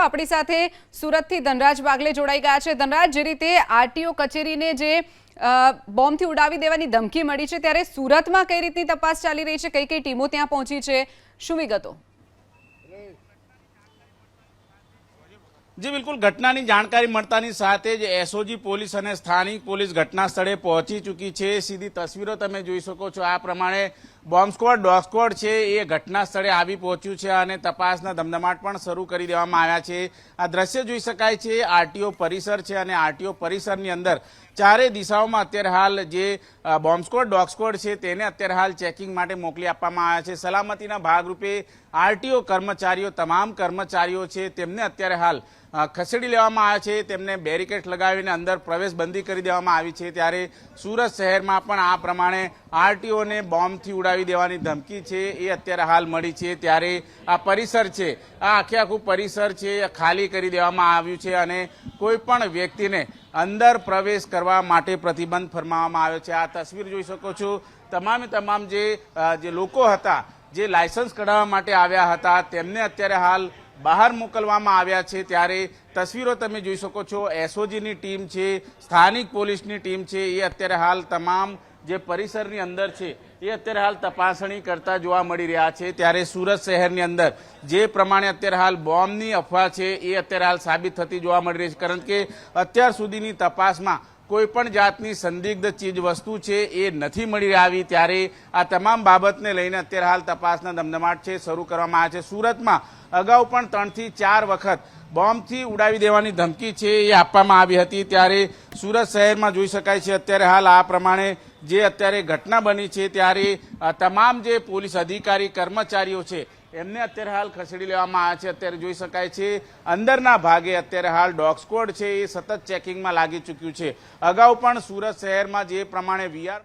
આપણી સાથે સુરતથી ધનરાજ બાગલે જોડાઈ ગયા છે। ધનરાજ, જે રીતે આરટીઓ કચેરીને જે બોમ્બથી ઉડાવી દેવાની ધમકી મળી છે, ત્યારે સુરતમાં કઈ રીતની તપાસ ચાલી રહી છે, કઈ કઈ ટીમો ત્યાં પહોંચી છે, શું વિગતો? जी बिल्कुल, घटनाની જાણકારી મળતાની સાથે જ એસઓજી પોલીસ અને સ્થાનિક પોલીસ ઘટના સ્થળે પહોંચી ચૂકી છે। સીધી તસવીરો તમે જોઈ શકો છો। આ પ્રમાણે બોમ્બ સ્ક્વોડ, ડોગ સ્ક્વોડ છે એ ઘટના સ્થળે આવી પહોંચ્યું છે અને તપાસના ધમધમાટ પણ શરૂ કરી દેવામાં આવ્યા છે। આ દ્રશ્ય જોઈ શકાય છે, આરટીઓ પરિસર છે અને આરટીઓ પરિસરની અંદર ચારે દિશાઓમાં અત્યારે હાલ જે બોમ્બ સ્ક્વોડ, ડોગ સ્ક્વોડ છે તેને અત્યારે હાલ ચેકિંગ માટે મોકલી આપવામાં આવ્યા છે। સલામતીના ભાગરૂપે આરટીઓ કર્મચારીઓ, તમામ કર્મચારીઓ છે તેમને અત્યારે હાલ ખસેડી લેવામાં આવ્યા છે। તેમને બેરિકેડ લગાવીને અંદર પ્રવેશબંધી કરી દેવામાં આવી છે। ત્યારે સુરત શહેરમાં પણ આ પ્રમાણે આરટીઓને બોમ્બથી ઉડાવી દેવાની ધમકી છે એ અત્યારે હાલ મળી છે। ત્યારે આ પરિસર છે, આ આખું પરિસર છે ખાલી કરી દેવામાં આવ્યું છે અને કોઈ પણ વ્યક્તિને અંદર પ્રવેશ કરવા માટે પ્રતિબંધ ફરમાવવામાં આવ્યો છે। આ તસવીર જોઈ શકો છો। તમામ જે લોકો હતા, જે લાયસન્સ કઢાવવા માટે આવ્યા હતા, તેમને અત્યારે હાલ બહાર મોકલવામાં આવ્યા છે। ત્યારે તસવીરો તમે જોઈ શકો છો। એસઓજીની ટીમ છે, સ્થાનિક પોલીસની ટીમ છે, એ અત્યારે હાલ તમામ જે પરિસરની અંદર છે એ અત્યારે હાલ તપાસણી કરતા જોવા મળી રહ્યા છે। ત્યારે સુરત શહેરની અંદર જે પ્રમાણે અત્યારે હાલ બોમ્બની અફવા છે એ અત્યારે હાલ સાબિત થતી જોવા મળી રહી છે, કારણ કે અત્યાર સુધીની તપાસમાં કોઈ પણ જાતની સંદિગ્ધ ચીજ વસ્તુ છે એ નથી મળી આવી। ત્યારે આ તમામ બાબતને લઈને અત્યારે હાલ તપાસના ધમધમાટ છે શરૂ કરવામાં આવ્યા છે। સુરતમાં અગાઉ પણ 3 થી 4 વખત બોમ્બથી ઉડાવી દેવાની ધમકી છે એ આપવામાં આવી હતી। ત્યારે સુરત શહેરમાં જોઈ શકાય છે અત્યારે હાલ આ પ્રમાણે જે અત્યારે ઘટના બની છે, ત્યારે તમામ જે પોલીસ અધિકારી, કર્મચારીઓ છે એમને અત્યારે હાલ ખસેડી લેવામાં આવ્યા છે। અત્યારે જોઈ શકાય છે અંદરના ભાગે અત્યારે હાલ ડોગ સ્ક્વોડ છે એ સતત ચેકિંગમાં લાગી ચૂક્યું છે। અગાઉ પણ સુરત શહેરમાં જે પ્રમાણે વીઆર